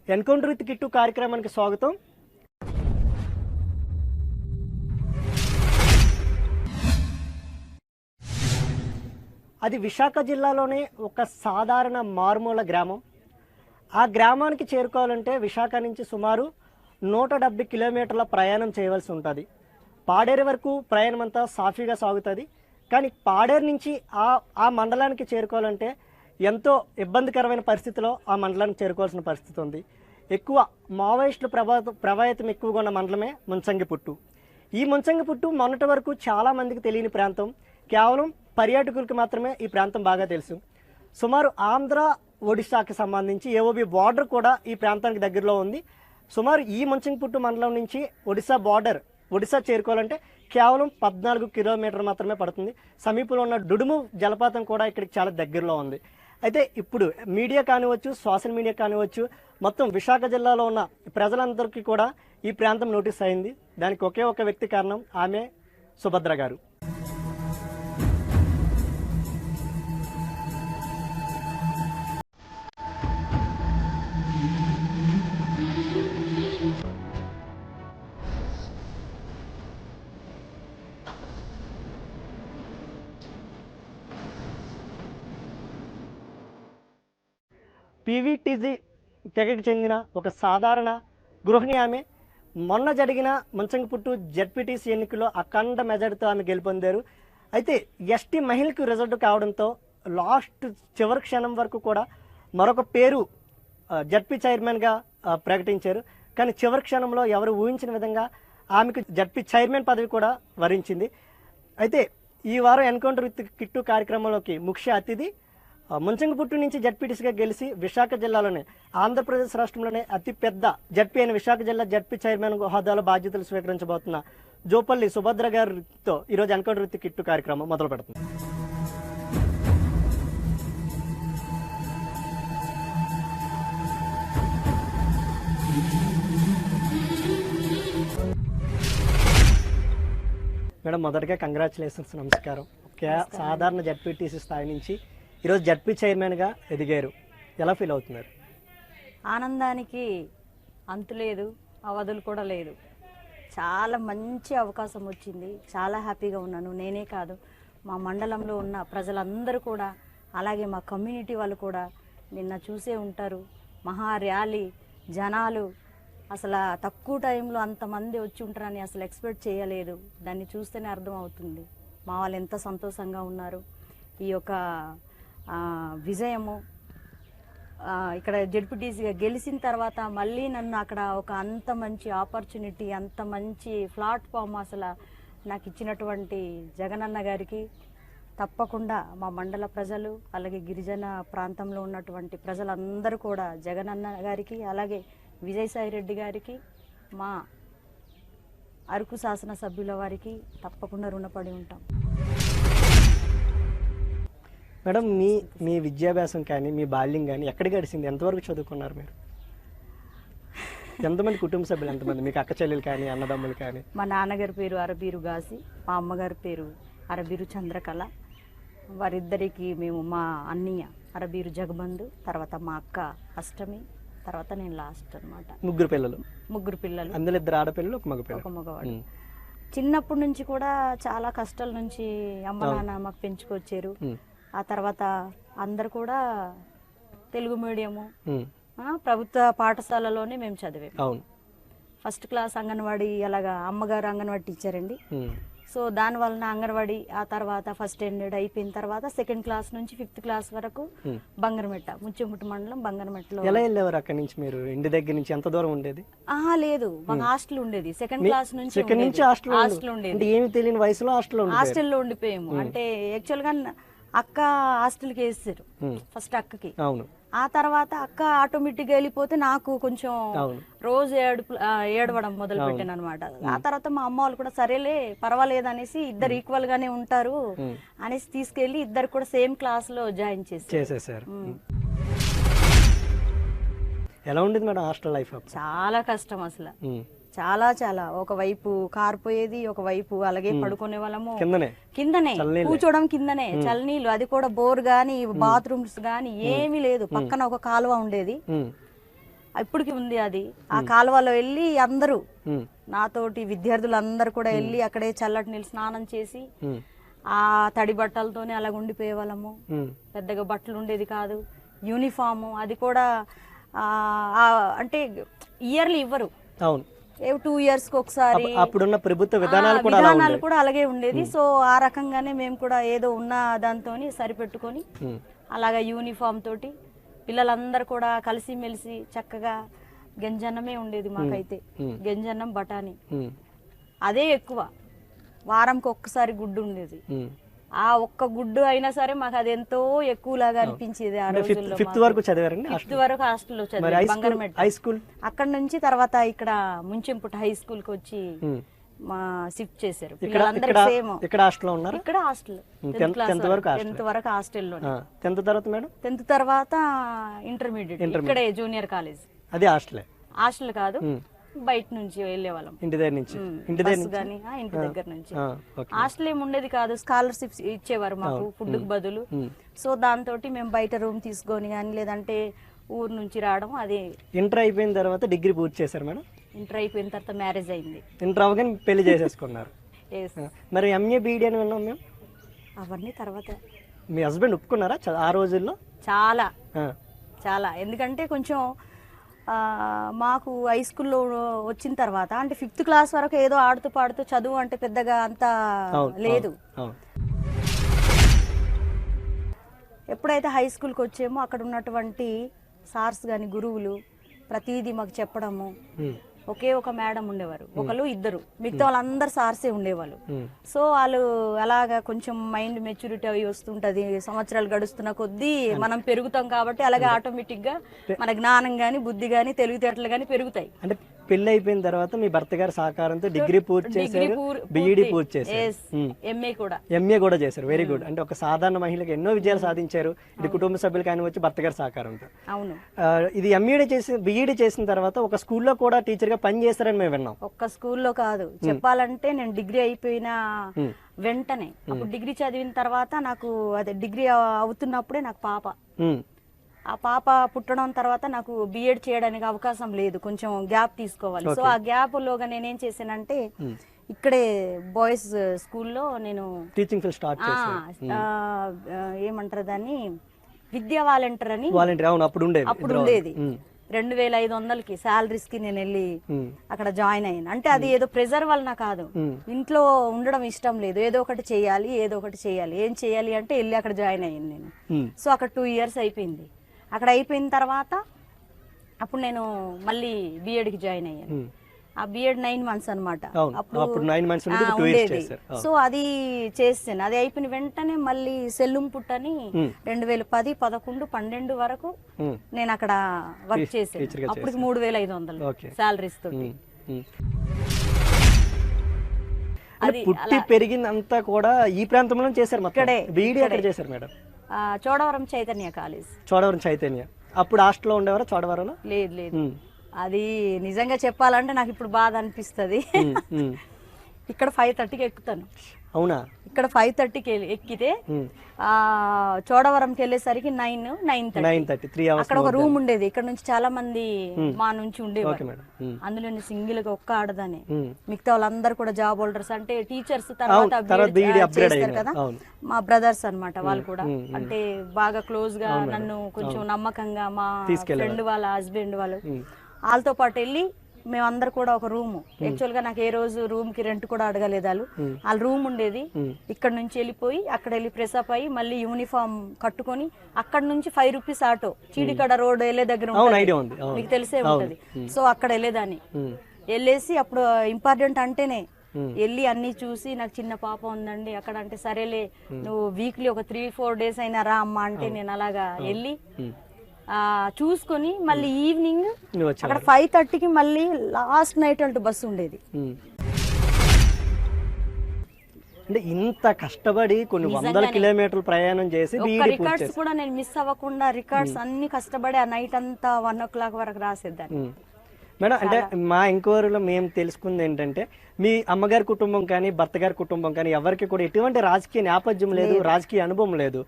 Encounter with kit కార్యక్రమానికి స్వాగతం. అది విశాఖ జిల్లాలోనే ఒక సాధారణ మారుమూల గ్రామం. ఆ గ్రామానికి చేరుకోవాలంటే విశాఖ నుంచి సుమారు 170 కిలోమీటర్ల ప్రయాణం చేయవలసి ఉంటుంది. పాడేరు వరకు ప్రయాణం అంతా సాఫీగా సాగుతుంది. కానీ పాడేరు నుంచి ఆ మండలానికి చేరుకోవాలంటే ఎంతో ఇబ్బందికరమైన పరిస్థితిలో ఆ మండలానికి చేరుకోవాల్సిన పరిస్థితి ఉంది. ఎక్కువ మావోయిస్టుల ప్రభావితం ఎక్కువగా ఉన్న మండలమే ముంచంగిపుట్టు. ఈ ముంచంగిపుట్టు మొన్నటి వరకు చాలామందికి తెలియని ప్రాంతం. కేవలం పర్యాటకులకు మాత్రమే ఈ ప్రాంతం బాగా తెలుసు. సుమారు ఆంధ్ర ఒడిశాకి సంబంధించి ఏఓబి బార్డర్ కూడా ఈ ప్రాంతానికి దగ్గరలో ఉంది. సుమారు ఈ ముంచంగిపుట్టు మండలం నుంచి ఒడిశా చేరుకోవాలంటే కేవలం 14 కిలోమీటర్లు మాత్రమే పడుతుంది. సమీపంలో ఉన్న డుడుము జలపాతం కూడా ఇక్కడికి చాలా దగ్గరలో ఉంది. అయితే ఇప్పుడు మీడియా కానివచ్చు, సోషల్ మీడియా కానివచ్చు, మొత్తం విశాఖ జిల్లాలో ఉన్న ప్రజలందరికీ కూడా ఈ ప్రాంతం నోటీస్ అయింది. దానికి ఒకే ఒక వ్యక్తి కారణం, ఆమె సుభద్ర గారు. పీవీటీజీ తెగకు చెందిన ఒక సాధారణ గృహిణి ఆమె. మొన్న జరిగిన ముంచంగిపుట్టు జెడ్పీటీసీ ఎన్నికల్లో అఖండ మెజార్టీతో ఆమె గెలుపొందారు. అయితే ఎస్టీ మహిళకు రిజల్ట్ కావడంతో చివరి క్షణం వరకు కూడా మరొక పేరు జెడ్పీ చైర్మన్గా ప్రకటించారు. కానీ చివరి క్షణంలో ఎవరు ఊహించిన విధంగా ఆమెకు జెడ్పీ చైర్మన్ పదవి కూడా వరించింది. అయితే ఈ వారం ఎన్కౌంటర్ విత్ కిట్టు కార్యక్రమంలోకి ముఖ్య అతిథి ముంచంగిపుట్టు నుంచి జెడ్పీటీసీగా గెలిచి విశాఖ జిల్లాలోనే ఆంధ్రప్రదేశ్ రాష్ట్రంలోనే అతిపెద్ద జెడ్పీ అయిన విశాఖ జిల్లా జెడ్పీ చైర్మన్ హోదాలో బాధ్యతలు స్వీకరించబోతున్న జోపల్లి సుభద్ర గారితో ఈరోజు ఎన్కౌంటర్ విత్ కిట్టు కార్యక్రమం మొదలు పెడుతుంది. మేడం, మొదటగా కంగ్రాచులేషన్స్, నమస్కారం. సాధారణ జెడ్పీటీసీ స్థాయి నుంచి ఈరోజు జెడ్పీ చైర్మన్గా ఎదిగారు. ఎలా ఫీల్ అవుతున్నారు? ఆనందానికి అంతు లేదు, అవధులు కూడా లేదు. చాలా మంచి అవకాశం వచ్చింది. చాలా హ్యాపీగా ఉన్నాను. నేనే కాదు, మా మండలంలో ఉన్న ప్రజలందరూ కూడా, అలాగే మా కమ్యూనిటీ వాళ్ళు కూడా నిన్న చూసే ఉంటారు. మహా ర్యాలీ, జనాలు, అసలు తక్కువ టైంలో అంతమంది వచ్చి ఉంటారని అసలు ఎక్స్పెక్ట్ చేయలేదు. దాన్ని చూస్తేనే అర్థం అవుతుంది మా వాళ్ళు ఎంత సంతోషంగా ఉన్నారు. ఈ యొక్క విజయము ఇక్కడ జెడ్పీటీసీగా గెలిచిన తర్వాత మళ్ళీ నన్ను అక్కడ ఒక అంత మంచి ఆపర్చునిటీ, అంత మంచి ప్లాట్ఫామ్ అసలు నాకు ఇచ్చినటువంటి జగనన్న గారికి తప్పకుండా మా మండల ప్రజలు, అలాగే గిరిజన ప్రాంతంలో ఉన్నటువంటి ప్రజలందరూ కూడా జగనన్న గారికి, అలాగే విజయసాయి రెడ్డి గారికి, మా అరకు శాసనసభ్యుల వారికి తప్పకుండా రుణపడి ఉంటాం. మేడం, మీ విద్యాభ్యాసం కానీ, మీ బాల్యం కానీ ఎక్కడ గడిచింది? ఎంతవరకు చదువుకున్నారు మీరు? ఎంతమంది కుటుంబ సభ్యులు, ఎంతమంది మీకు అక్క చెల్లెలు కానీ, అన్నదమ్ములు కానీ? మా నాన్నగారి పేరు అరబీరు గాసి, మా అమ్మగారి పేరు అరబీరు చంద్రకళ. వారిద్దరికి మేము, మా అన్నయ్య అరబీరు జగబంధు, తర్వాత మా అక్క అష్టమి, తర్వాత నేను లాస్ట్ అనమాట. ముగ్గురు పిల్లలు. అందులో 2 ఆడపిల్లలు, ఒక మగవాడు. చిన్నప్పటి నుంచి కూడా చాలా కష్టాల నుంచి అమ్మ నాన్న మాకు పెంచుకొచ్చారు. ఆ తర్వాత అందరు కూడా తెలుగు మీడియము, ప్రభుత్వ పాఠశాలలోనే మేము చదివాము. ఫస్ట్ క్లాస్ అంగన్వాడీ, అలాగా అమ్మగారు అంగన్వాడీ టీచర్ అండి. సో దాని వలన అంగన్వాడీ, ఆ తర్వాత ఫస్ట్ స్టాండర్డ్ అయిపోయిన తర్వాత 2nd క్లాస్ నుంచి 5th క్లాస్ వరకు బంగారమెట్ట, ముంచంగిపుట్టు మండలం బంగారమెట్టలో. ఎలా వెళ్ళేవారు అక్కడి నుంచి? మీరు ఇంటి దగ్గర నుంచి ఎంత దూరం ఉండేది? లేదు, మాకు హాస్టల్ ఉండేది. 2nd క్లాస్ నుంచి హాస్టల్ ఉండేది. ఏమి తెలియని వయసులో హాస్టల్లో ఉండిపోయాము. అంటే యాక్చువల్ గా అక్క హాస్టల్కి వేసారు ఫస్ట్ అక్కకి. ఆ తర్వాత అక్క ఆటోమేటిక్ గా వెళ్ళిపోతే నాకు కొంచెం రోజు ఏడవడం మొదలు పెట్టాను అనమాట. ఆ తర్వాత మా అమ్మ వాళ్ళు కూడా సరేలే పర్వాలేదు అనేసి, ఇద్దరు ఈక్వల్ గానే ఉంటారు అనేసి తీసుకెళ్లి ఇద్దరు కూడా సేమ్ క్లాస్ లో జాయిన్ చేసేసారు. ఎలా ఉండేది మేడం హాస్టల్ లైఫ్? చాలా కష్టం అసలు, చాలా చాలా. ఒకవైపు కారిపోయేది, ఒకవైపు అలాగే పడుకునే వాళ్ళము కిందనే, కూర్చోవడం కిందనే, చల్లనీళ్ళు, అది కూడా బోర్ గాని బాత్రూమ్స్ గాని ఏమీ లేదు. పక్కన ఒక కాలువ ఉండేది. ఇప్పటికి ఉంది అది. ఆ కాలువలో వెళ్ళి అందరూ ఉమ్, నాతోటి విద్యార్థులు అందరూ కూడా వెళ్ళి అక్కడే చల్లటి నీళ్ళు స్నానం చేసి ఉమ్, ఆ తడి బట్టలతోనే అలా ఉండిపోయే వాళ్ళము. ఉమ్, పెద్దగా బట్టలు ఉండేది కాదు. యూనిఫాము అది కూడా అంటే ఇయర్లీ ఇవ్వరు, అవును. 2 ఇయర్స్కి ఒకసారి. అప్పుడున్న ప్రభుత్వ విధానాలు కూడా అలా విధానాలు ఉండేవి. కూడా అలాగే ఉండేది. సో ఆ రకంగానే మేము కూడా ఏదో ఉన్న దాంతోని సరిపెట్టుకొని ఉమ్, అలాగా యూనిఫామ్ తోటి పిల్లలందరూ కూడా కలిసిమెలిసి చక్కగా గంజన్నమే ఉండేది మాకైతే. గంజన్నం బఠానీ ఉమ్, అదే ఎక్కువ. వారంకి ఒక్కసారి గుడ్డు ఉండేది. ఉమ్. ఆ ఒక్క గుడ్డు అయినా సరే మాకు అది ఎంతో ఎక్కువలాగా అనిపించేది ఆ రోజుల్లో. ఫిఫ్త్ వరకు చదివారండి? 5th వరకు హాస్టల్లో చదివాను బంగారమెట్ట. హై స్కూల్ అక్కడ నుంచి తర్వాత ఇక్కడ ముంచెంపుట్ట హై స్కూల్ కి వచ్చి మా షిఫ్ట్ చేశారు. పిల్లలందరూ సేమ్ ఇక్కడ హాస్టల్లో ఉన్నారు. ఇక్కడ హాస్టల్ 10th వరకు 10th వరకు హాస్టల్లో. 10th తర్వాత మేడం? 10th తర్వాత ఇంటర్మీడియట్ ఇక్కడే జూనియర్ కాలేజ్. అదే హాస్టలే? హాస్టల్ కాదు, బయట నుంచి వెళ్ళే వాళ్ళం. ఇంటి దగ్గర నుంచి? ఇంటి దగ్గర నుంచి. హాస్టల్ ఏమి ఉండేది కాదు, స్కాలర్షిప్స్ ఇచ్చేవారు మాకు ఫుడ్ కు బదులు. సో దాంతో మేము బయట రూమ్ తీసుకొని కానీ లేదంటే ఊరు నుంచి రావడం. అది ఇంటర్ అయిపోయిన తర్వాత డిగ్రీ పూర్తి చేశారు మేడం? ఇంటర్ అయిపోయిన తర్వాత మ్యారేజ్ అయింది. ఇంటర్ అవగానే పెళ్లి చేసేసుకున్నారు. మరి ఎంఏ బీఈడీ అని విన్నాం మేము. అవన్నీ తర్వాత. మీ హస్బెండ్ ఒప్పుకున్నారా ఆ రోజుల్లో? చాలా చాలా. ఎందుకంటే కొంచెం మాకు హై స్కూల్లో వచ్చిన తర్వాత అంటే 5th క్లాస్ వరకు ఏదో ఆడుతూ పాడుతూ చదువు అంటే పెద్దగా అంత లేదు. ఎప్పుడైతే హై స్కూల్కి వచ్చామో అక్కడ ఉన్నటువంటి సార్స్ కానీ గురువులు ప్రతిదీ మాకు చెప్పడము. ఒకే ఒక మేడం ఉండేవారు, ఒకళ్ళు ఇద్దరు, మిగతా వాళ్ళందరూ సార్సే ఉండేవాళ్ళు. సో వాళ్ళు అలాగా కొంచెం మైండ్ మెచ్యూరిటీ అవి వస్తుంటది. సంవత్సరాలు గడుస్తున్న కొద్దీ మనం పెరుగుతాం కాబట్టి అలాగే ఆటోమేటిక్ గా మన జ్ఞానం గాని బుద్ధి గాని తెలివితేటలు గాని పెరుగుతాయి. అంటే పెళ్లి అయిపోయిన తర్వాత మీ భర్త గారి సహకారంతో డిగ్రీ పూర్తి చేశారు, బీఈడీ పూర్తి చేశారు, ఎంఏ కూడా చేశారు. Very good. అంటే ఒక సాధారణ మహిళకి ఎన్నో విజయాలు సాధించారు. ఇది కుటుంబ సభ్యులు కానీ వచ్చి భర్త గారి సహకారంతో. అవును. ఇది బీఈడీ చేసిన తర్వాత ఒక స్కూల్లో కూడా టీచర్ గా పని చేస్తారని మేము విన్నాం. ఒక్క స్కూల్లో కాదు, చెప్పాలంటే నేను డిగ్రీ అయిపోయిన వెంటనే అప్పుడు డిగ్రీ చదివిన తర్వాత నాకు అదే డిగ్రీ అవుతున్నప్పుడే నాకు పాప. ఆ పాప పుట్టడం తర్వాత నాకు బిఎడ్ చేయడానికి అవకాశం లేదు, కొంచెం గ్యాప్ తీసుకోవాలి. సో ఆ గ్యాప్ లోగా నేనేం చేశానంటే ఇక్కడే బాయ్స్ స్కూల్లో నేను టీచింగ్ స్టార్ట్ ఏమంటారు దాన్ని, విద్యా వాలంటీర్ అని. అప్పుడు ఉండేది. 2500కి శాలరీస్ కి నేను వెళ్ళి అక్కడ జాయిన్ అయ్యాను. అంటే అది ఏదో ప్రెజర్ వలన కాదు, ఇంట్లో ఉండడం ఇష్టం లేదు, ఏదో ఒకటి చేయాలి ఏం చేయాలి అంటే వెళ్ళి అక్కడ జాయిన్ అయ్యాను నేను. సో అక్కడ 2 ఇయర్స్ అయిపోయింది. అక్కడ అయిపోయిన తర్వాత అప్పుడు నేను మళ్ళీ బిఎడ్కి జాయిన్ అయ్యాను. ఆ బిఎడ్ 9 months అనమాట. అప్పుడు 9 months ఉండేది. సో అది చేసాను. అది అయిపోయిన వెంటనే మళ్ళీ సెల్లుంపుట్ అని 2010, 11, 12 వరకు నేను అక్కడ వర్క్ చేశాను. అప్పుడు 3500 శాలరీస్ తోటి. అది పుట్టి పెరిగిందంతా కూడా ఈ ప్రాంతంలో చేశారు. ఇక్కడే బీఈడీ ఎక్కడ చేశారు మేడం? చోడవరం చైతన్య కాలేజ్. చోడవరం చైతన్య. అప్పుడు హాస్టల్లో ఉండేవారా చోడవరంలో? లేదు. అది నిజంగా చెప్పాలంటే నాకు ఇప్పుడు బాధ అనిపిస్తుంది. ఇక్కడ 5:30కి ఎక్కుతాను. అవునా? ఇక్కడ 5:30కి ఎక్కితే చోడవరంకి వెళ్ళేసరికి 9:30. 3 hours. అక్కడ ఒక రూమ్ ఉండేది. ఇక్కడ నుంచి చాలా మంది మా నుంచి ఉండేవారు. అందులో సింగిల్ గా ఒక్క ఆడదానే, మిగతా వాళ్ళందరూ కూడా జాబ్ హోల్డర్స్ అంటే టీచర్స్ తర్వాత చేస్తారు కదా, మా బ్రదర్స్ అన్నమాట. వాళ్ళు కూడా అంటే బాగా క్లోజ్ గా నన్ను కొంచెం నమ్మకంగా మా ఫ్రెండ్ వాళ్ళ హస్బెండ్ వాళ్ళు వాళ్ళతో పాటు వెళ్ళి మేమందరు కూడా ఒక రూమ్. యాక్చువల్ గా నాకు ఏ రోజు రూమ్ కి రెంట్ కూడా అడగలేదు వాళ్ళు. వాళ్ళ రూమ్ ఉండేది. ఇక్కడ నుంచి వెళ్ళిపోయి అక్కడ వెళ్ళి ప్రెస్ అప్ అయ్యి మళ్ళీ యూనిఫామ్ కట్టుకొని అక్కడ నుంచి 5 రూపీస్ ఆటో చీడికడ రోడ్ వెళ్ళే దగ్గర మీకు తెలిసే ఉంటది. సో అక్కడ వెళ్ళేదాన్ని. వెళ్ళేసి అప్పుడు ఇంపార్టెంట్ అంటేనే వెళ్ళి అన్ని చూసి నాకు చిన్న పాప ఉందండి అక్కడ అంటే సరేలే నువ్వు వీక్లీ ఒక 3-4 days అయినా రా అమ్మా అంటే నేను అలాగా వెళ్ళి చూసుకొని మళ్ళీ ఈవినింగ్ అక్కడ 5:30కి మళ్ళీ లాస్ట్ నైట్ అంటూ బస్సు ఉండేది. అంటే ఇంత కష్టపడి కొన్ని 100 కిలోమీటర్లు ప్రయాణం చేసి రికార్డ్స్ కూడా నేను మిస్ అవ్వకుండా రికార్డ్స్ అన్ని కష్టపడి ఆ నైట్ అంతా 1 o'clock వరకు రాసేద్దాన్ని. మేడం అంటే మా ఎంక్వైరీలో మేము తెలుసుకుంది ఏంటంటే మీ అమ్మగారి కుటుంబం కానీ భర్త గారి కుటుంబం కానీ ఎవరికి కూడా ఎటువంటి రాజకీయ నేపథ్యం లేదు, రాజకీయ అనుభవం లేదు.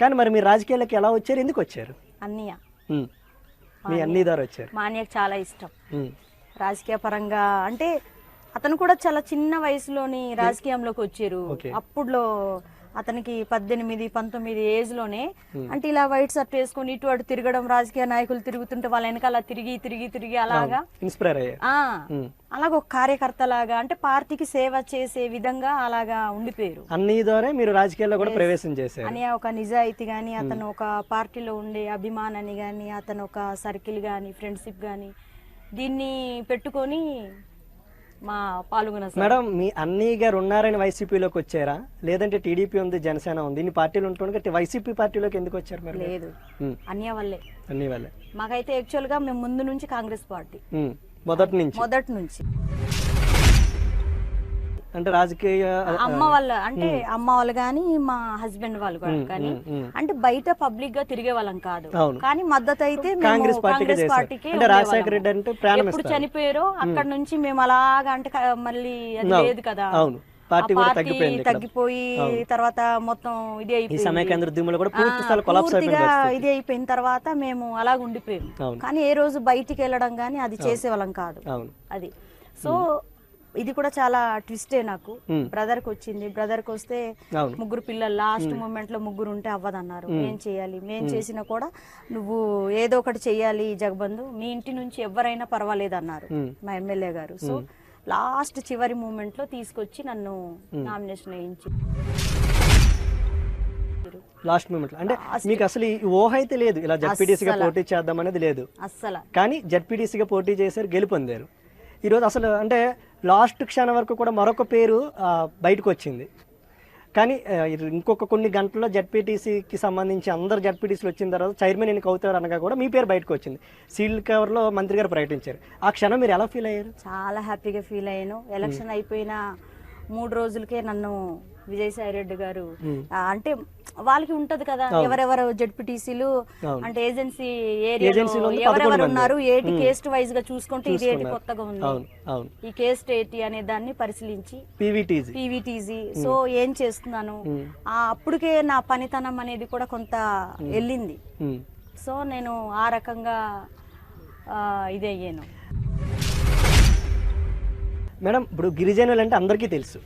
కానీ మరి మీరు రాజకీయాలకు ఎలా వచ్చారు, ఎందుకు వచ్చారు? అన్నయ్య మీ అన్ని ద్వారా వచ్చారు. మా అన్నయ్యకి చాలా ఇష్టం ఉమ్. రాజకీయ పరంగా. అంటే అతను కూడా చాలా చిన్న వయసులోని రాజకీయంలోకి వచ్చారు. అప్పుడులో అతనికి 18-19 ఏజ్ లోనే అంటే ఇలా వైట్ షర్ట్ వేసుకొని ఇటు అటు తిరగడం, రాజకీయ నాయకులు తిరుగుతుంటే వాళ్ళ వెనకాల తిరిగి అలాగా ఇన్స్పైర్ అయ్యారు. అలాగ ఒక కార్యకర్త లాగా అంటే పార్టీకి సేవ చేసే విధంగా అలాగా ఉండిపోయారు. అన్ని ద్వారా మీరు రాజకీయాల్లో కూడా ప్రవేశం చేశారు. అని ఒక నిజాయితీ గాని, అతను ఒక పార్టీలో ఉండే అభిమానాన్ని గాని, అతను ఒక సర్కిల్ గాని, ఫ్రెండ్షిప్ గాని దీన్ని పెట్టుకొని మా పాల్గొన. మేడం, మీ అన్నయ్య గారు ఉన్నారని వైసీపీలోకి వచ్చారా, లేదంటే టీడీపీ ఉంది, జనసేన ఉంది, ఇన్ని పార్టీలు ఉంటుండే వైసీపీ పార్టీలోకి ఎందుకు వచ్చారు మరి? లేదు, అన్నయ్య వల్లే. అన్నయ్య వల్లే. మాకైతే యాక్చువల్ గా మేము ముందు నుంచి కాంగ్రెస్ పార్టీ, మొదటి నుంచి. అంటే రాజకీయ అమ్మ వాళ్ళు అంటే అమ్మ వాళ్ళు గాని మా హస్బెండ్ వాళ్ళు కానీ అంటే బయట పబ్లిక్ గా తిరిగే వాళ్ళం కాదు, కానీ మద్దతు అయితే కాంగ్రెస్ పార్టీకి. ఎప్పుడు చనిపోయారో అక్కడ నుంచి మేము అలాగా అంటే మళ్ళీ అది లేదు కదా, పార్టీ తగ్గిపోయి తర్వాత మొత్తం ఇది ఇది అయిపోయిన తర్వాత మేము అలాగ ఉండిపోయాం. కానీ ఏ రోజు బయటికి వెళ్ళడం గానీ అది చేసేవాళ్ళం కాదు అది. సో ఇది కూడా చాలా ట్విస్టే నాకు. బ్రదర్ కి వచ్చింది, బ్రదర్ కి వస్తే ముగ్గురు పిల్లలు, లాస్ట్ మూమెంట్ లో ముగ్గురు ఉంటే అవ్వదన్నారు. ఏం చేయాలి, మేం చేసినా కూడా నువ్వు ఏదో ఒకటి చెయ్యాలి జగబంధు, మీ ఇంటి నుంచి ఎవరైనా పర్వాలేదు అన్నారు మా ఎమ్మెల్యే గారు. సో లాస్ట్ చివరి మూమెంట్ లో తీసుకొచ్చి నన్ను నామినేషన్ వేయించి. లాస్ట్ మూమెంట్ అంటే మీకు అసలు ఈ ఊహ అయితే లేదు ఇలా జడ్పీటీసీగా పోటీ చేద్దాం అనేది లేదు అస్సలు, కానీ జడ్పీటీసీగా పోటీ చేశారు, గెలుపొందారు. ఈరోజు అసలు అంటే లాస్ట్ క్షణం వరకు కూడా మరొక పేరు బయటకు వచ్చింది, కానీ ఇంకొక కొన్ని గంటల్లో జడ్పీటీసీకి సంబంధించి అందరు జడ్పీటీసీలు వచ్చిన తర్వాత చైర్మన్ ఎన్నిక అవుతారు అనగా కూడా మీ పేరు బయటకు వచ్చింది. సీల్ కవర్లో మంత్రి గారు ప్రకటించారు. ఆ క్షణం మీరు ఎలా ఫీల్ అయ్యారు? చాలా హ్యాపీగా ఫీల్ అయ్యాను. ఎలక్షన్ అయిపోయిన 3 రోజులకే నన్ను విజయసాయి రెడ్డి గారు అంటే వాళ్ళకి ఉంటది కదా ఎవరెవరు జడ్పీటీసీలు అంటే ఏజెన్సీ ఏరియాలో ఎవరెవరు ఉన్నారు, ఏటి కేస్ట్ వైజ్ గా చూసుకుంటే ఇది ఏటి కొత్తగా ఉంది, ఈ కేస్ట్ ఏటి అనే దాన్ని పరిశీలించి పీవీటీజీ సో ఏం చేస్తున్నాను అప్పటికే నా పనితనం అనేది కూడా కొంత వెళ్ళింది. సో నేను ఆ రకంగా ఇది అయ్యాను. మేడం, ఇప్పుడు గిరిజనులు అంటే అందరికీ తెలుసు,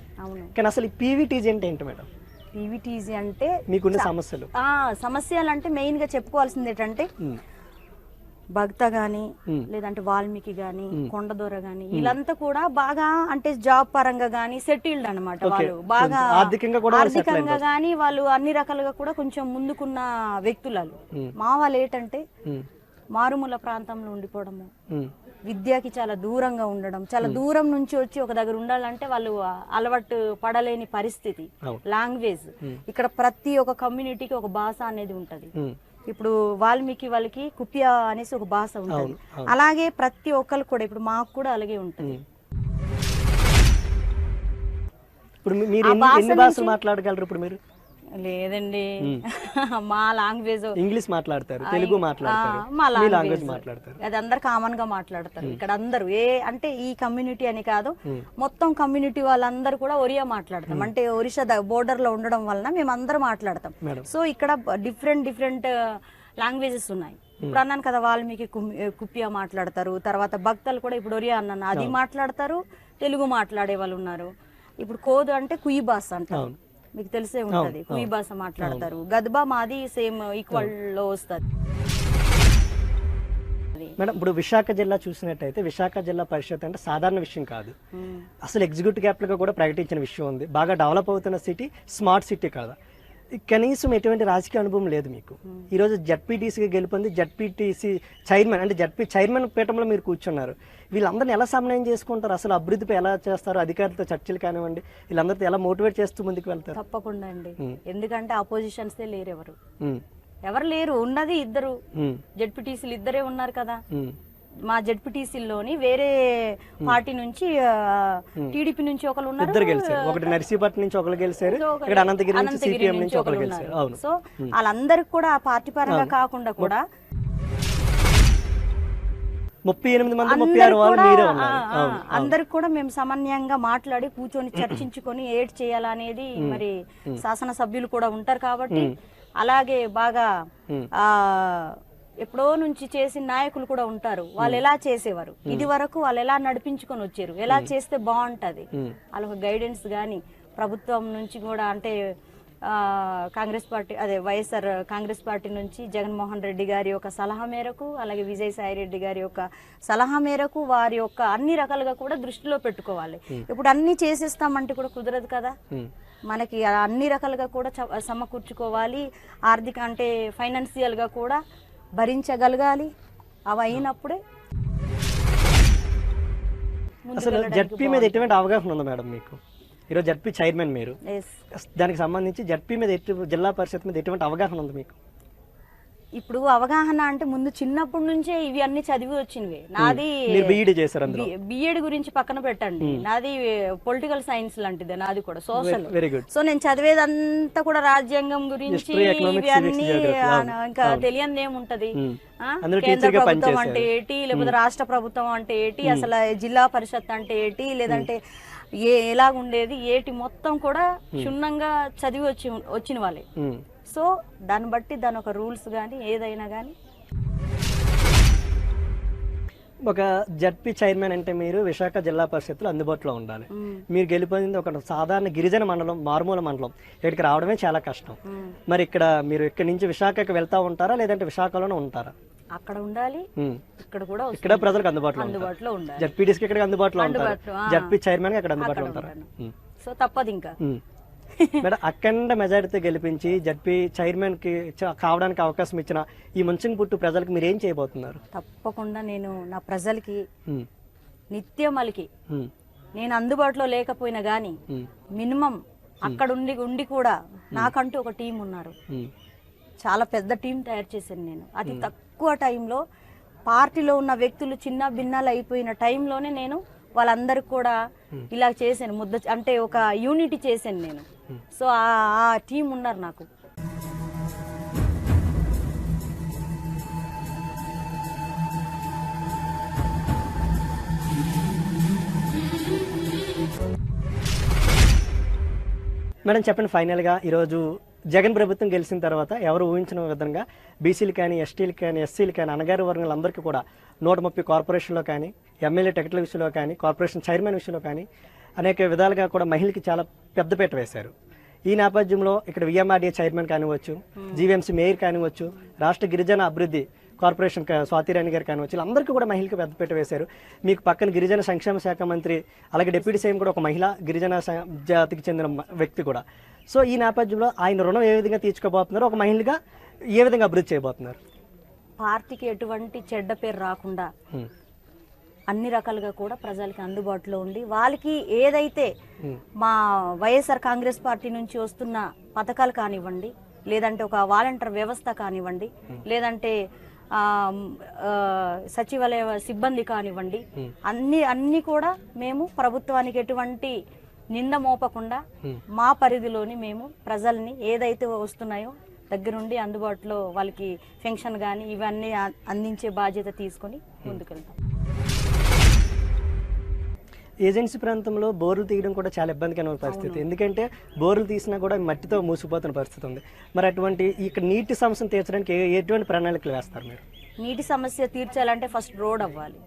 కానీ అసలు పీవీటీజీ అంటే ఏంటి మేడం? పీవీటీజీ అంటే మీకున్న సమస్యలు అంటే మెయిన్ గా చెప్పుకోవాల్సింది ఏంటంటే భక్త గాని లేదంటే వాల్మీకి గాని కొండదొర గాని వీళ్ళంతా కూడా బాగా అంటే జాబ్ పరంగా గాని సెటిల్డ్ అనమాట. వాళ్ళు బాగా ఆర్థికంగా గాని వాళ్ళు అన్ని రకాలుగా కూడా కొంచెం ముందుకున్న వ్యక్తులు. మా వాళ్ళు ఏంటంటే మారుమూల ప్రాంతంలో ఉండిపోవడము, విద్యకి చాలా దూరంగా ఉండడం, చాలా దూరం నుంచి వచ్చి ఒక దగ్గర ఉండాలంటే వాళ్ళు అలవాటు పడలేని పరిస్థితి. లాంగ్వేజ్ ఇక్కడ ప్రతి ఒక్క కమ్యూనిటీకి ఒక భాష అనేది ఉంటది. ఇప్పుడు వాల్మీకి వాళ్ళకి కుప్యా అనేసి ఒక భాష ఉంటది, అలాగే ప్రతి ఒక్కరు కూడా ఇప్పుడు మాకు కూడా అలాగే ఉంటది. ఇప్పుడు మీరు ఎన్ని భాషలు మాట్లాడగలరు? ఇప్పుడు మీరు లేదండి, మా లాంగ్వేజ్ ఇంగ్లీష్ మాట్లాడతారు, తెలుగు మాట్లాడతారు, మా లాంగ్వేజ్ మాట్లాడతారు, అది అందరు కామన్ గా మాట్లాడతారు. ఇక్కడ అందరూ అంటే ఈ కమ్యూనిటీ అని కాదు, మొత్తం కమ్యూనిటీ వాళ్ళందరూ కూడా ఒరియా మాట్లాడతాం. అంటే ఒరిస్సా బోర్డర్ లో ఉండడం వలన మేము అందరూ మాట్లాడతాం. సో ఇక్కడ డిఫరెంట్ లాంగ్వేజెస్ ఉన్నాయి. ఇప్పుడు అన్నాను కదా వాల్మీకి కుప్పియా మాట్లాడతారు, తర్వాత భక్తలు కూడా ఇప్పుడు ఒరియా అన్నాను అది మాట్లాడతారు, తెలుగు మాట్లాడే వాళ్ళు ఉన్నారు. ఇప్పుడు కోదు అంటే కుయి భాష అంటారు, మీకు తెలిసే ఉంటది, కుయి భాష మాట్లాడతారు. గద్బా మాది సేమ్ ఈక్వల్ లో వస్తుంది. మేడం, ఇప్పుడు విశాఖ జిల్లా చూసినట్టయితే విశాఖ జిల్లా పరిషత్ అంటే సాధారణ విషయం కాదు, అసలు ఎగ్జిక్యూటివ్ క్యాపిటల్ గా కూడా ప్రకటించిన విషయం ఉంది. బాగా డెవలప్ అవుతున్న సిటీ, స్మార్ట్ సిటీ కాదా? కనీసం ఎటువంటి రాజకీయ అనుభవం లేదు మీకు. ఈరోజు జడ్పీటీసీగా గెలుపొంది జడ్పీటీసీ చైర్మన్ అంటే చైర్మన్ పీఠంలో మీరు కూర్చున్నారు. వీళ్ళందరినీ ఎలా సమన్వయం చేసుకుంటారు? అసలు అభివృద్ధిపై ఎలా చేస్తారు? అధికారులతో చర్చలు కానివ్వండి, వీళ్ళందరితో ఎలా మోటివేట్ చేస్తూ ముందుకు వెళ్తారు? తప్పకుండా అండి, ఎందుకంటే అపోజిషన్స్ లేరు, ఎవరు లేరు, ఉన్నది ఇద్దరు జడ్పీటీసీలు, ఇద్దరే ఉన్నారు కదా. మా జడ్పీటీసీలోని వేరే పార్టీ నుంచి టీడీపీ నుంచి ఒకరు ఉన్నారు, ఇద్దరు గెలిచారు. ఒకటి నర్సీపట్నం నుంచి ఒకరు గెలిచారు, ఇక్కడ అనంతగిరి నుంచి సిపిఎం నుంచి ఒకరు గెలిచారు. సో వాళ్ళందరికి కూడా పార్టీ పరంగా కాకుండా కూడా 38 మంది 36 వాళ్ళు మీరే ఉన్నారు. అందరికి కూడా మేము సమన్వయంగా మాట్లాడి కూర్చొని చర్చించుకొని ఏడ్ చేయాలనేది మరి శాసన సభ్యులు కూడా ఉంటారు కాబట్టి అలాగే బాగా ఎప్పుడో నుంచి చేసిన నాయకులు కూడా ఉంటారు. వాళ్ళు ఎలా చేసేవారు, ఇది వరకు వాళ్ళు ఎలా నడిపించుకొని వచ్చారు, ఎలా చేస్తే బాగుంటది, వాళ్ళ గైడెన్స్ కానీ ప్రభుత్వం నుంచి కూడా అంటే కాంగ్రెస్ పార్టీ అదే వైఎస్ఆర్ కాంగ్రెస్ పార్టీ నుంచి జగన్మోహన్ రెడ్డి గారి యొక్క సలహా మేరకు, అలాగే విజయసాయి రెడ్డి గారి యొక్క సలహా మేరకు వారి యొక్క అన్ని రకాలుగా కూడా దృష్టిలో పెట్టుకోవాలి. ఇప్పుడు అన్ని చేసేస్తామంటే కూడా కుదరదు కదా, మనకి అన్ని రకాలుగా కూడా సమకూర్చుకోవాలి. ఆర్థిక అంటే ఫైనాన్షియల్గా కూడా భరించగలగాలి. అవి అయినప్పుడే అసలు జడ్పీ మీద ఎటువంటి అవగాహన ఉందా మేడం మీకు? ఈరోజు జడ్పీ చైర్మన్ మీరు, దానికి సంబంధించి జడ్పీ మీద జిల్లా పరిషత్ మీద ఎటువంటి అవగాహన ఉంది మీకు? ఇప్పుడు అవగాహన అంటే ముందు చిన్నప్పటి నుంచే ఇవి అన్ని చదివి వచ్చినవి. నాది బిఎడ్ గురించి పక్కన పెట్టండి, నాది పొలిటికల్ సైన్స్ లాంటిదే, నాది కూడా సోషల్. సో నేను చదివేదంతా కూడా రాజ్యాంగం గురించి ఇవి అన్ని, ఇంకా తెలియనిది ఏముంటది, కేంద్ర ప్రభుత్వం అంటే ఏంటి, లేకపోతే రాష్ట్ర ప్రభుత్వం అంటే ఏంటి, అసలు జిల్లా పరిషత్ అంటే ఏంటి, లేదంటే ఎలాగుండేది ఏటి మొత్తం కూడా క్షుణ్ణంగా చదివి వచ్చిన వాళ్ళే. సో దాన్ని బట్టి దాని ఒక రూల్స్ కానీ ఏదైనా కానీ. ఒక జడ్పీ చైర్మన్ అంటే మీరు విశాఖ జిల్లా పరిషత్తులో అందుబాటులో ఉండాలి. మీరు గెలిపోయింది ఒక సాధారణ గిరిజన మండలం, మారుమూల మండలం, ఇక్కడికి రావడమే చాలా కష్టం. మరి ఇక్కడ మీరు ఇక్కడి నుంచి విశాఖకి వెళ్తా ఉంటారా, లేదంటే విశాఖలోనే ఉంటారా? అక్కడ ఉండాలి, ఇక్కడ కూడా ఇక్కడ ప్రజలకు అందుబాటులో ఉండాలి. జడ్పీడీసీకి ఇక్కడ అందుబాటులో ఉంటారు, జడ్పీ చైర్మన్ గా అక్కడ అందుబాటులో ఉంటారు. సో తప్పదు ఇంకా. మేడం, అఖండ మెజారిటీ గెలిపించి జడ్పీ చైర్మన్ కి కావడానికి అవకాశం ఇచ్చిన ఈ ముంచింగిపుట్టు ప్రజలకు మీరు ఏం చేయబోతున్నారు? తప్పకుండా నేను నా ప్రజలకి నిత్యమలికి నేను అందుబాటులో లేకపోయినా గానీ మినిమం అక్కడ ఉండి కూడా నాకంటూ ఒక టీం ఉన్నారు. చాలా పెద్ద టీం తయారు చేశాను నేను. అతి తక్కువ టైంలో పార్టీలో ఉన్న వ్యక్తులు చిన్న భిన్నాలు అయిపోయిన టైంలోనే నేను వాళ్ళందరికి కూడా ఇలా చేశాను, ముద్ద అంటే ఒక యూనిటీ చేశాను నేను. సో ఆ టీం ఉన్నారు నాకు. మేడం చెప్పండి, ఫైనల్గా ఈరోజు జగన్ ప్రభుత్వం గెలిచిన తర్వాత ఎవరు ఊహించిన విధంగా బీసీలు కానీ, ఎస్టీలు కానీ, ఎస్సీలు కానీ, అణగారి వర్గాలందరికీ కూడా 130 కార్పొరేషన్లో కానీ, ఎమ్మెల్యే టికెట్ల విషయంలో కానీ, కార్పొరేషన్ చైర్మన్ విషయంలో కానీ అనేక విధాలుగా కూడా మహిళకి చాలా పెద్దపీట వేశారు. ఈ నేపథ్యంలో ఇక్కడ విఎంఆర్డీఏ చైర్మన్ కానివచ్చు, జీవీఎంసీ మేయర్ కానివచ్చు, రాష్ట్ర గిరిజన అభివృద్ధి కార్పొరేషన్ స్వాతిరాణి గారు కానివచ్చు, వీళ్ళందరికీ కూడా మహిళకి పెద్దపీట వేశారు. మీకు పక్కన గిరిజన సంక్షేమ శాఖ మంత్రి, అలాగే డిప్యూటీ సీఎం కూడా ఒక మహిళ, గిరిజన జాతికి చెందిన వ్యక్తి కూడా. సో ఈ నేపథ్యంలో ఆయన రుణం ఏ విధంగా తీర్చుకోబోతున్నారు, ఒక మహిళగా ఏ విధంగా అభివృద్ధి చేయబోతున్నారు? పార్టీకి ఎటువంటి చెడ్డ పేరు రాకుండా అన్ని రకాలుగా కూడా ప్రజలకి అందుబాటులో ఉండి, వాళ్ళకి ఏదైతే మా వైఎస్ఆర్ కాంగ్రెస్ పార్టీ నుంచి వస్తున్న పథకాలు కానివ్వండి, లేదంటే ఒక వాలంటీర్ వ్యవస్థ కానివ్వండి, లేదంటే సచివాలయ సిబ్బంది కానివ్వండి, అన్ని కూడా మేము ప్రభుత్వానికి ఎటువంటి నింద మోపకుండా మా పరిధిలోని మేము ప్రజల్ని ఏదైతే వస్తున్నాయో దగ్గరుండి అందుబాటులో వాళ్ళకి పెన్షన్ కానీ ఇవన్నీ అందించే బాధ్యత తీసుకొని ముందుకెళ్తాం. ఏజెన్సీ ప్రాంతంలో బోర్లు తీయడం కూడా చాలా ఇబ్బందికరమైన పరిస్థితి, ఎందుకంటే బోర్లు తీసినా కూడా మట్టితో మూసిపోతున్న పరిస్థితి ఉంది. మరి అటువంటి ఇక్కడ నీటి సమస్యను తీర్చడానికి ఎటువంటి ప్రణాళికలు వేస్తారు మీరు? నీటి సమస్య తీర్చాలంటే ఫస్ట్ రోడ్ అవ్వాలి.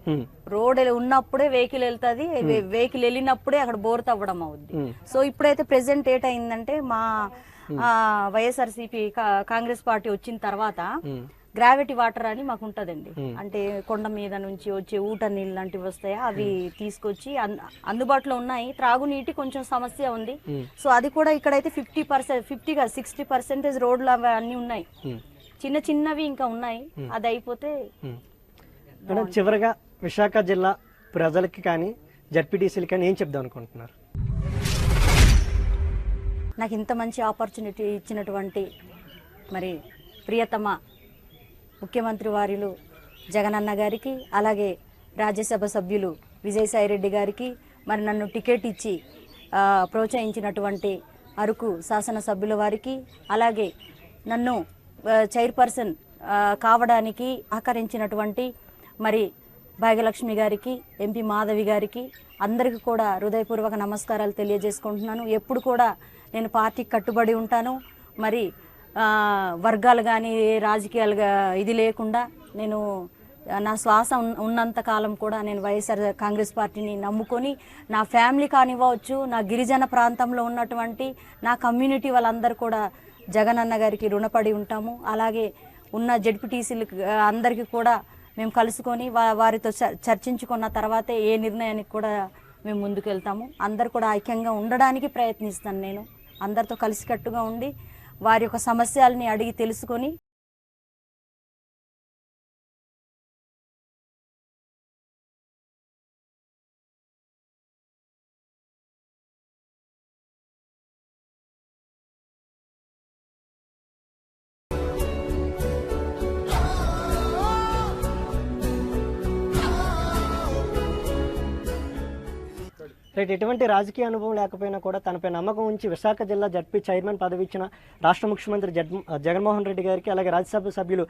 రోడ్ ఉన్నప్పుడే వెహికల్ వెళ్తుంది, వెహికల్ వెళ్ళినప్పుడే అక్కడ బోర్ తవ్వడం అవుద్ది. సో ఇప్పుడైతే ప్రెసెంట్ ఏటైందంటే మా వైఎస్ఆర్సీపీ కాంగ్రెస్ పార్టీ వచ్చిన తర్వాత గ్రావిటీ వాటర్ అని మాకు ఉంటదండి. అంటే కొండ మీద నుంచి వచ్చే ఊట నీళ్ళు లాంటివి వస్తాయి, అవి తీసుకొచ్చి అందుబాటులో ఉన్నాయి. త్రాగునీటి కొంచెం సమస్య ఉంది. సో అది కూడా ఇక్కడైతే 60% రోడ్లు అవి అన్ని ఉన్నాయి, చిన్న చిన్నవి ఇంకా ఉన్నాయి. అది అయిపోతే మేడం చివరిగా విశాఖ జిల్లా ప్రజలకి కానీ జడ్పీటీసీలు కానీ ఏం చెప్దాం అనుకుంటున్నారు? నాకు ఇంత మంచి ఆపర్చునిటీ ఇచ్చినటువంటి మరి ప్రియతమ ముఖ్యమంత్రి వారిలు జగనన్న గారికి, అలాగే రాజ్యసభ సభ్యులు విజయసాయి రెడ్డి గారికి, మరి నన్ను టికెట్ ఇచ్చి ప్రోత్సహించినటువంటి అరకు శాసనసభ్యుల వారికి, అలాగే నన్ను చైర్పర్సన్ కావడానికి సహకరించినటువంటి మరి భాగ్యలక్ష్మి గారికి, ఎంపీ మాధవి గారికి, అందరికీ కూడా హృదయపూర్వక నమస్కారాలు తెలియజేసుకుంటున్నాను. ఎప్పుడు కూడా నేను పార్టీకి కట్టుబడి ఉంటాను. మరి వర్గాలు కానీ రాజకీయాలుగా ఇది లేకుండా నేను నా శ్వాస ఉన్నంత కాలం కూడా నేను వైఎస్ఆర్ కాంగ్రెస్ పార్టీని నమ్ముకొని నా ఫ్యామిలీ కానివ్వచ్చు, నా గిరిజన ప్రాంతంలో ఉన్నటువంటి నా కమ్యూనిటీ వాళ్ళందరూ కూడా జగనన్న గారికి రుణపడి ఉంటాము. అలాగే ఉన్న జెడ్పీటీసీలు అందరికీ కూడా మేము కలుసుకొని వారితో చర్చించుకున్న తర్వాతే ఏ నిర్ణయానికి కూడా మేము ముందుకు వెళ్తాము. అందరు కూడా ఐక్యంగా ఉండడానికి ప్రయత్నిస్తాను. నేను అందరితో కలిసికట్టుగా ఉండి వారి యొక్క సమస్యల్ని అడిగి తెలుసుకొని రైట్. ఎటువంటి రాజకీయ అనుభవం లేకపోయినా కూడా తనపై నమ్మకం ఉంచి విశాఖ జిల్లా జడ్పీ చైర్మన్ పదవి ఇచ్చిన రాష్ట్ర ముఖ్యమంత్రి జగన్మోహన్ రెడ్డి గారికి, అలాగే రాజ్యసభ సభ్యులు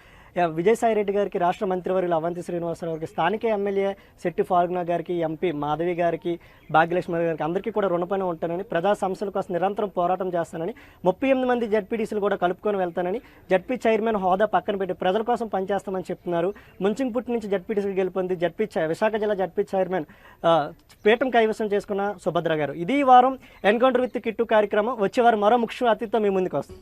విజయసాయి రెడ్డి గారికి, రాష్ట్ర మంత్రివర్యులు అవంతి శ్రీనివాసరావు గారికి, స్థానిక ఎమ్మెల్యే శెట్టి ఫాల్గునా గారికి, ఎంపీ మాధవి గారికి, భాగ్యలక్ష్మి గారికి అందరికీ కూడా రుణపడి ఉంటానని, ప్రజా సమస్యల కోసం నిరంతరం పోరాటం చేస్తానని, 38 మంది జడ్పీటీసీలు కూడా కలుపుకొని వెళ్తానని, జడ్పీ చైర్మన్ హోదా పక్కన పెట్టి ప్రజల కోసం పనిచేస్తామని చెప్తున్నారు. ముంచింగ్పుట్టి నుంచి జడ్పీటీసీలు గెలుపొంది విశాఖ జిల్లా జడ్పీ చైర్మన్ పీఠం కైవసం చేసుకున్న సుభద్ర గారు. ఇది ఈ వారం ఎన్కౌంటర్ విత్ కిట్టు కార్యక్రమం. వచ్చే వారం మరో ముఖ్య అతిథితో మీ ముందుకు వస్తాం.